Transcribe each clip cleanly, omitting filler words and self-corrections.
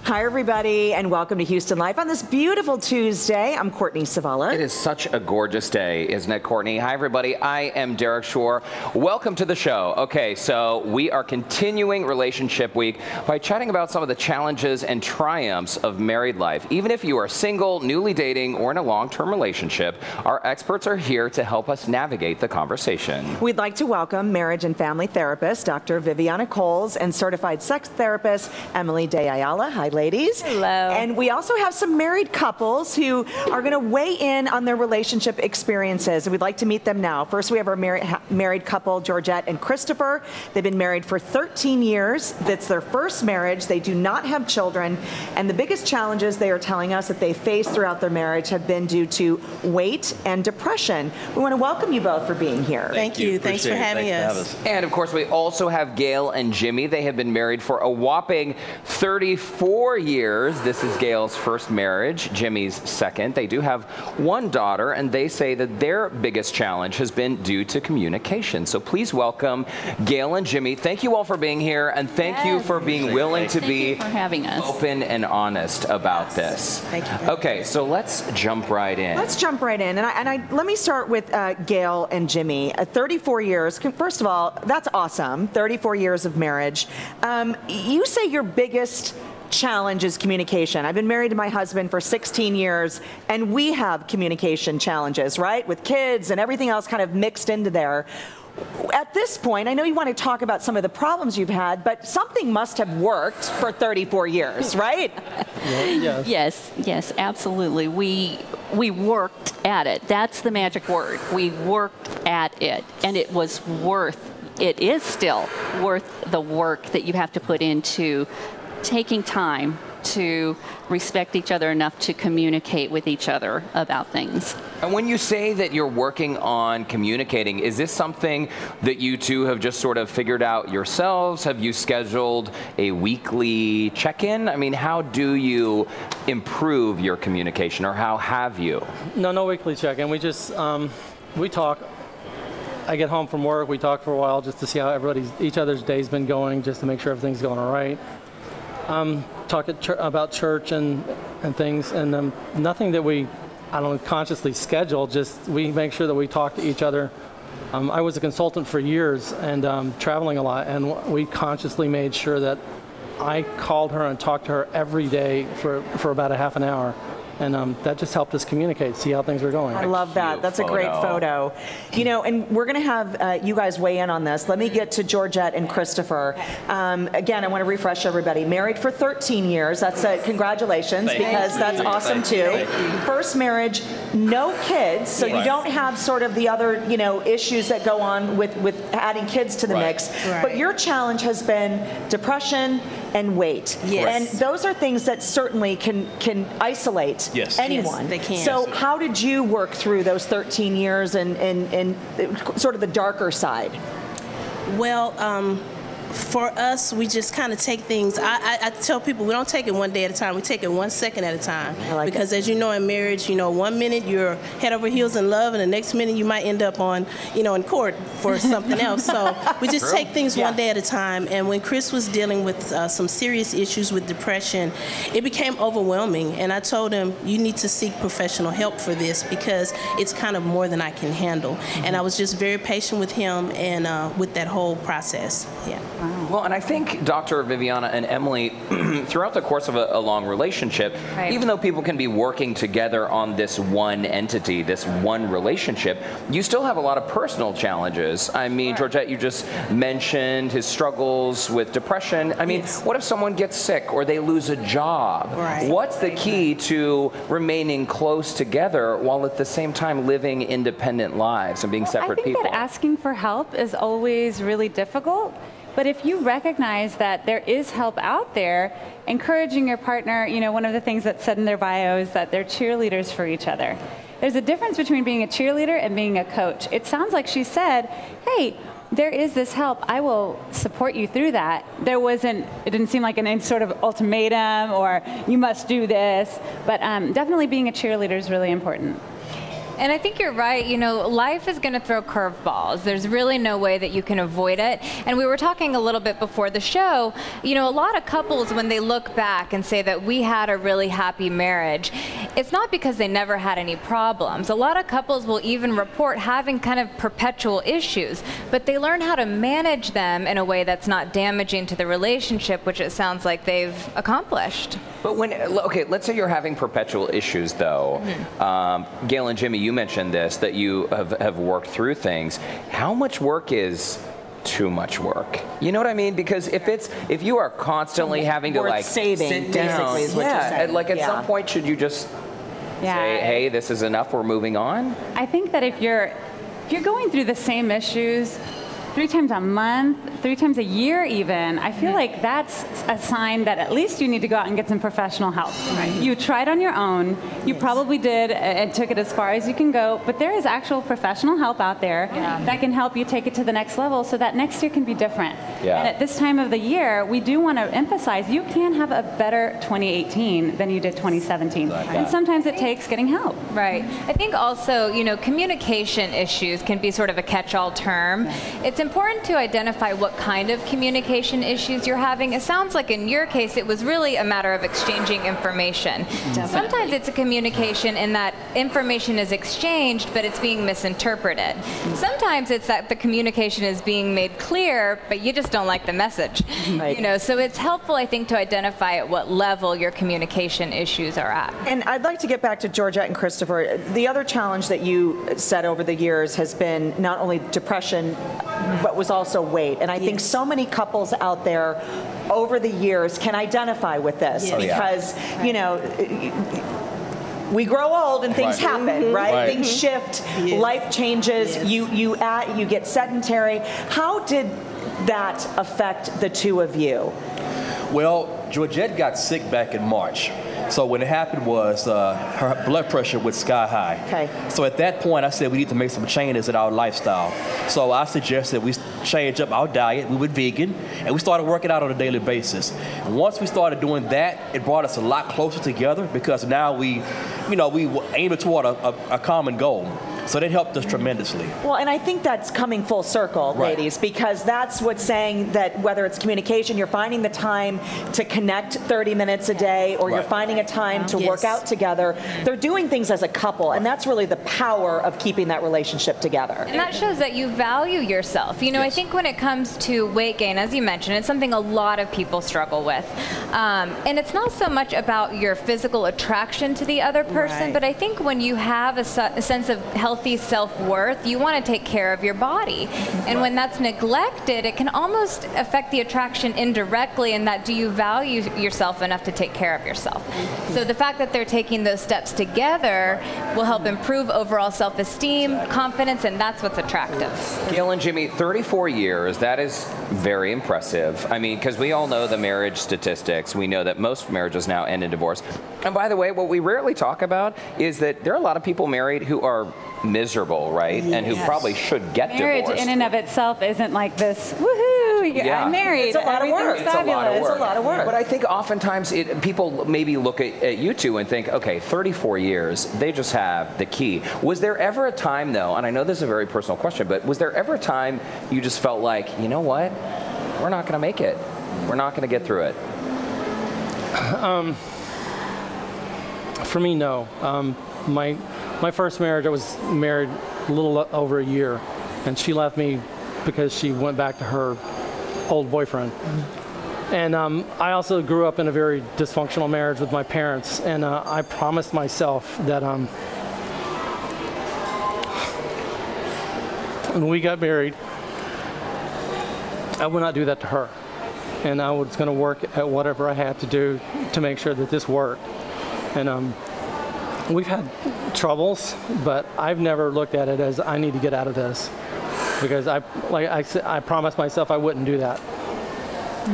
Hi, everybody, and welcome to Houston Life on this beautiful Tuesday. I'm Courtney Savala. It is such a gorgeous day, isn't it, Courtney? Hi, everybody. I am Derek Shore. Welcome to the show. Okay, so we are continuing Relationship Week by chatting about some of the challenges and triumphs of married life. Even if you are single, newly dating, or in a long-term relationship, our experts are here to help us navigate the conversation. We'd like to welcome marriage and family therapist, Dr. Viviana Coles, and certified sex therapist, Emily De Ayala. Hi, ladies. Hello. And we also have some married couples who are going to weigh in on their relationship experiences, and we'd like to meet them now. First, we have our married couple, Georgette and Christopher. They've been married for 13 years. That's their first marriage. They do not have children, and the biggest challenges they are telling us that they face throughout their marriage have been due to weight and depression. We want to welcome you both for being here. Thank you. Thanks for having us. And of course, we also have Gail and Jimmy. They have been married for a whopping 34 years. This is Gail's first marriage, Jimmy's second. They do have one daughter, and they say that their biggest challenge has been due to communication. So please welcome Gail and Jimmy. Thank you all for being here, and thank you for being willing to be open and honest about this. Thank you. Okay, so let's jump right in. Let's jump right in. And let me start with Gail and Jimmy. 34 years. First of all, that's awesome. 34 years of marriage. You say your biggest challenge is communication. I've been married to my husband for 16 years, and we have communication challenges, right? With kids and everything else kind of mixed into there. At this point, I know you want to talk about some of the problems you've had, but something must have worked for 34 years, right? Yes, absolutely. We worked at it. That's the magic word. We worked at it, and it is still worth the work that you have to put into taking time to respect each other enough to communicate with each other about things. And when you say that you're working on communicating, is this something that you two have just sort of figured out yourselves? Have you scheduled a weekly check-in? I mean, how do you improve your communication, or how have you? No weekly check-in. We just, we talk. I get home from work, we talk for a while just to see how each other's day's been going, just to make sure everything's going all right. Talk about church and things, and nothing that we, consciously schedule, just we make sure that we talk to each other. I was a consultant for years and traveling a lot, and we consciously made sure that I called her and talked to her every day for about a half an hour. And that just helped us communicate, see how things are going. I love that. That's a great photo. You know, and we're going to have you guys weigh in on this. Let me get to Georgette and Christopher. Again, I want to refresh everybody. Married for 13 years. That's congratulations, because that's awesome too. First marriage, no kids, so you don't have sort of the other, issues that go on with adding kids to the mix. But your challenge has been depression and weight. And those are things that certainly can isolate anyone. Yes, they can. So how did you work through those 13 years and sort of the darker side? Well, for us, we just kind of take things. I tell people we don't take it one day at a time. We take it 1 second at a time. Because as you know, in marriage, 1 minute you're head over heels in love, and the next minute you might end up on, in court for something else. So we just take things one day at a time. And when Chris was dealing with some serious issues with depression, it became overwhelming. And I told him, you need to seek professional help for this, because it's kind of more than I can handle. And I was just very patient with him and with that whole process. Yeah. Well, and I think Dr. Viviana and Emily, throughout the course of a long relationship, even though people can be working together on this one entity, this one relationship, you still have a lot of personal challenges. I mean, Georgette, you just mentioned his struggles with depression. I mean, what if someone gets sick or they lose a job? What's the key to remaining close together while at the same time living independent lives and being separate people? I think that asking for help is always really difficult. But if you recognize that there is help out there, encouraging your partner, one of the things that's said in their bio is that they're cheerleaders for each other. There's a difference between being a cheerleader and being a coach. It sounds like she said, hey, there is this help. I will support you through that. It didn't seem like an sort of ultimatum or you must do this, but definitely being a cheerleader is really important. And I think you're right. You know, life is going to throw curveballs. There's really no way that you can avoid it. And we were talking a little bit before the show, you know, a lot of couples, when they look back and say that we had a really happy marriage, it's not because they never had any problems. A lot of couples will even report having kind of perpetual issues, but they learn how to manage them in a way that's not damaging to the relationship, which it sounds like they've accomplished. But when, okay, let's say you're having perpetual issues, though. Gail and Jimmy, you mentioned this, that you have worked through things. How much work is too much work? You know what I mean? Because if you are constantly having to like saving, sit down, basically, is what you're saying. like at some point, should you just say, hey, this is enough, we're moving on? I think that if you're going through the same issues 3 times a month, 3 times a year even, I feel like that's a sign that at least you need to go out and get some professional help. Right. You tried on your own, you probably did and took it as far as you can go, but there is actual professional help out there that can help you take it to the next level so that next year can be different. Yeah. And at this time of the year, we do want to emphasize you can have a better 2018 than you did 2017. And sometimes it takes getting help. Right. I think also, you know, communication issues can be sort of a catch-all term. It's important to identify what kind of communication issues you're having. It sounds like in your case, it was really a matter of exchanging information. Definitely. Sometimes it's a communication in that information is exchanged, but it's being misinterpreted. Sometimes it's that the communication is being made clear, but you just don't like the message. Right. You know, so it's helpful, I think, to identify at what level your communication issues are at. And I'd like to get back to Georgette and Christopher. The other challenge that you said over the years has been not only depression, but was also weight. And I think so many couples out there over the years can identify with this because, you know, we grow old and things happen, right? Things shift, life changes, you get sedentary. How did that affect the two of you? Well, Georgette got sick back in March. So what happened was her blood pressure was sky high. Okay. So at that point, I said we need to make some changes in our lifestyle. So I suggested we change up our diet. We went vegan, and we started working out on a daily basis. And once we started doing that, it brought us a lot closer together because now we were aiming toward a common goal. So that helped us tremendously. Well, and I think that's coming full circle, ladies, because that's what's saying that whether it's communication, you're finding the time to connect 30 minutes a day, or you're finding a time to work out together. They're doing things as a couple, and that's really the power of keeping that relationship together. And that shows that you value yourself. You know, I think when it comes to weight gain, as you mentioned, it's something a lot of people struggle with. And it's not so much about your physical attraction to the other person, but I think when you have a sense of healthy self-worth, you want to take care of your body. And when that's neglected, it can almost affect the attraction indirectly in that, do you value yourself enough to take care of yourself? So the fact that they're taking those steps together will help improve overall self-esteem, confidence, and that's what's attractive. Gail and Jimmy, 34 years, that is very impressive. I mean, because we all know the marriage statistics. We know that most marriages now end in divorce. And by the way, what we rarely talk about is that there are a lot of people married who are miserable, right? And who probably should get divorced. Marriage in and of itself isn't like this, woohoo, I'm married. It's a lot of work. It's fabulous. It's a lot of work. But I think oftentimes people maybe look at you two and think, okay, 34 years, they just have the key. Was there ever a time, though, and I know this is a very personal question, but was there ever a time you just felt like, you know what, we're not going to make it. We're not going to get through it? For me, no. My first marriage, I was married a little over a year, and she left me because she went back to her old boyfriend. And I also grew up in a very dysfunctional marriage with my parents, and I promised myself that when we got married, I would not do that to her. And I was going to work at whatever I had to do to make sure that this worked. And we've had troubles, but I've never looked at it as I need to get out of this, because I promised myself I wouldn't do that.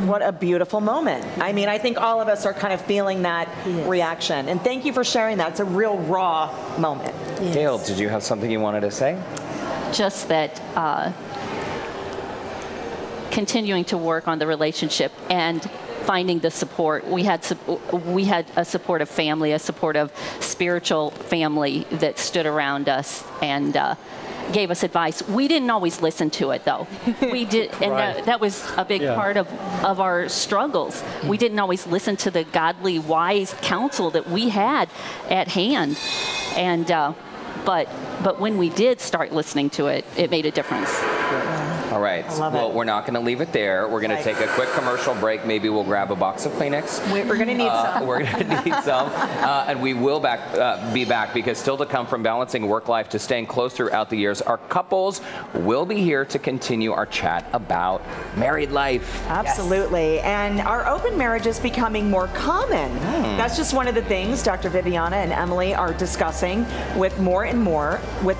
What a beautiful moment. I mean, I think all of us are kind of feeling that reaction. And thank you for sharing that. It's a real raw moment. Gail, did you have something you wanted to say? Just that continuing to work on the relationship and finding the support. We had a supportive family, a supportive spiritual family that stood around us and gave us advice. We didn't always listen to it, though. We did, and that was a big part of our struggles. We didn't always listen to the godly, wise counsel that we had at hand, and but when we did start listening to it, it made a difference. All right. Well, we're not going to leave it there. We're going to take a quick commercial break. Maybe we'll grab a box of Kleenex. We're going to need some. We're going to need some. And we will be back because still to come from balancing work life to staying close throughout the years, our couples will be here to continue our chat about married life. Absolutely. Yes. And our open marriage is becoming more common. That's just one of the things Dr. Viviana and Emily are discussing with more and more with